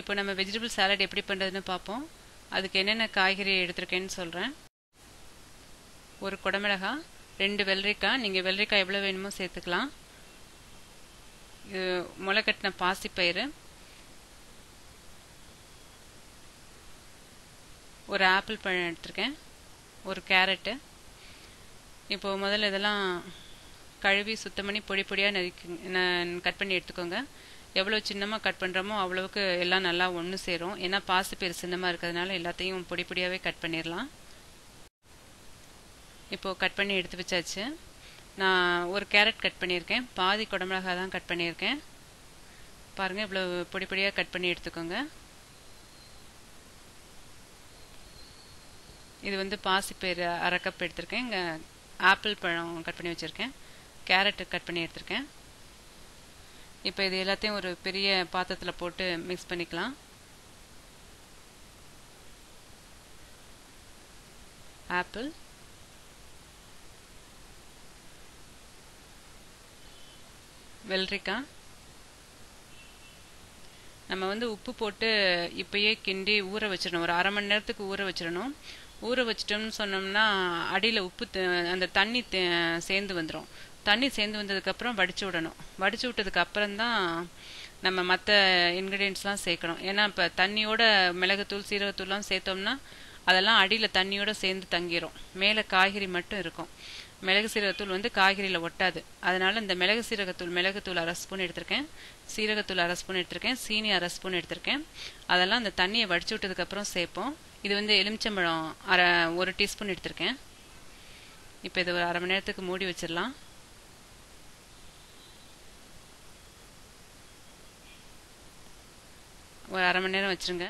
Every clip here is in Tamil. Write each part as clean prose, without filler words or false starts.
இப்போ நம்ம வெஜிடபிள் சாலட் எப்படி பண்ணுறதுன்னு பார்ப்போம். அதுக்கு என்னென்ன காய்கறி எடுத்திருக்கேன்னு சொல்கிறேன். ஒரு குடமிளகாய், 2 வெள்ளரிக்காய், நீங்கள் வெள்ளரிக்காய் எவ்வளோ வேணுமோ சேர்த்துக்கலாம். முளை கட்டின பாசிப்பயிறு, ஒரு ஆப்பிள் பழம் எடுத்திருக்கேன், ஒரு கேரட்டு. இப்போது முதல்ல இதெல்லாம் கழுவி சுத்தம் பண்ணி பொடி பொடியாக கட் பண்ணி எடுத்துக்கோங்க. எவ்வளோ சின்னமாக கட் பண்ணுறோமோ அவ்வளோவுக்கு எல்லாம் நல்லா ஒன்று சேரும். ஏன்னா பாசிப்பயிறு சின்னமாக இருக்கிறதுனால எல்லாத்தையும் பொடி பொடியாகவே கட் பண்ணிடலாம். இப்போது கட் பண்ணி எடுத்து வச்சாச்சு. நான் ஒரு கேரட் கட் பண்ணியிருக்கேன், பாதி குடமிளகாய் தான் கட் பண்ணியிருக்கேன். பாருங்கள், இவ்வளோ பொடி பொடியாக கட் பண்ணி எடுத்துக்கோங்க. இது வந்து பாசிப்பயிறு 1/2 கப் எடுத்திருக்கேன். இங்கே ஆப்பிள் பழம் கட் பண்ணி வச்சுருக்கேன், கேரட்டு கட் பண்ணி எடுத்திருக்கேன். இப்போ இது எல்லாத்தையும் ஒரு பெரிய பாத்திரத்தில் போட்டு மிக்ஸ் பண்ணிக்கலாம். ஆப்பிள், வெள்ளரிக்காய். நம்ம வந்து உப்பு போட்டு இப்பயே கிண்டி ஊற வச்சிடணும். ஒரு 1/2 மணி நேரத்துக்கு ஊற வச்சிடணும். ஊற வச்சிட்டோம்னு சொன்னோம்னா அடியில் உப்பு அந்த தண்ணி சேர்ந்து வந்துடும். தண்ணி சேர்ந்து வந்ததுக்கப்புறம் வடித்து விடணும். வடித்து விட்டதுக்கு அப்புறம்தான் நம்ம மற்ற இன்க்ரீடியன்ட்ஸ்லாம் சேர்க்கணும். ஏன்னா இப்போ தண்ணியோட மிளகுத்தூள் சீரகத்தூள்லாம் சேர்த்தோம்னா அதெல்லாம் அடியில் தண்ணியோட சேர்ந்து தங்கிரும். மேலே காய்கறி மட்டும் இருக்கும். மிளகு சீரகத்தூள் வந்து காய்கறியில் ஒட்டாது. அதனால் இந்த மிளகுத்தூள் 1/2 ஸ்பூன் எடுத்திருக்கேன், சீரகத்தூள் 1/2 ஸ்பூன் எடுத்திருக்கேன், சீனி 1/2 ஸ்பூன் எடுத்திருக்கேன். அதெல்லாம் அந்த தண்ணியை வடித்து விட்டதுக்கப்புறம் சேர்ப்போம். இது வந்து எலுமிச்சம்பழம் 1 டீஸ்பூன் எடுத்திருக்கேன். இப்போ இது ஒரு 1/2 மணி நேரத்துக்கு மூடி வச்சிடலாம். ஒரு 1/2 மணி நேரம் வச்சுருங்க.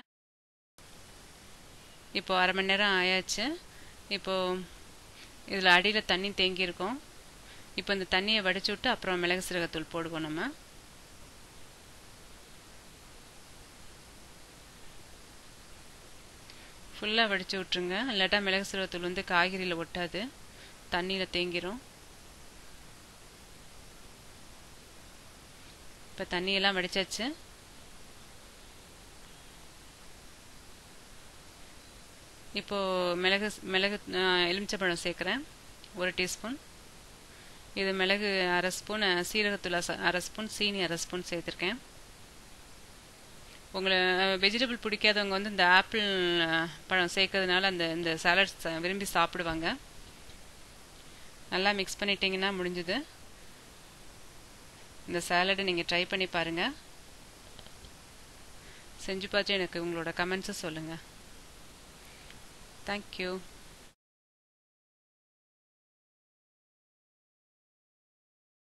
இப்போது 1/2 மணி நேரம் ஆயாச்சு. இப்போது இதில் அடியில் தண்ணி தேங்கியிருக்கும். இப்போ இந்த தண்ணியை வடிச்சு விட்டு அப்புறம் மிளகு சீரகத்தூள் போடுவோம். நம்ம ஃபுல்லாக வடித்து விட்ருங்க, இல்லாட்டா மிளகு சீரகத்தூள் வந்து காய்கறியில் ஒட்டாது, தண்ணியில் தேங்கிரும். இப்போ தண்ணியெல்லாம் வடிச்சாச்சு. இப்போது எலுமிச்சம்பழம் சேர்க்குறேன், 1 டீஸ்பூன். இது மிளகு 1/2 ஸ்பூன், சீரகத்தூள் 1/2 ஸ்பூன், சீனி 1/2 ஸ்பூன் சேர்த்துருக்கேன். உங்களை வெஜிடபிள் பிடிக்காதவங்க வந்து இந்த ஆப்பிள் பழம் சேர்க்கறதுனால இந்த சாலட்ஸ் விரும்பி சாப்பிடுவாங்க. நல்லா மிக்ஸ் பண்ணிட்டீங்கன்னா முடிஞ்சுது. இந்த சாலடை நீங்கள் ட்ரை பண்ணி பாருங்கள். செஞ்சு பார்த்து எனக்கு உங்களோட கமெண்ட்ஸை சொல்லுங்கள். Thank you.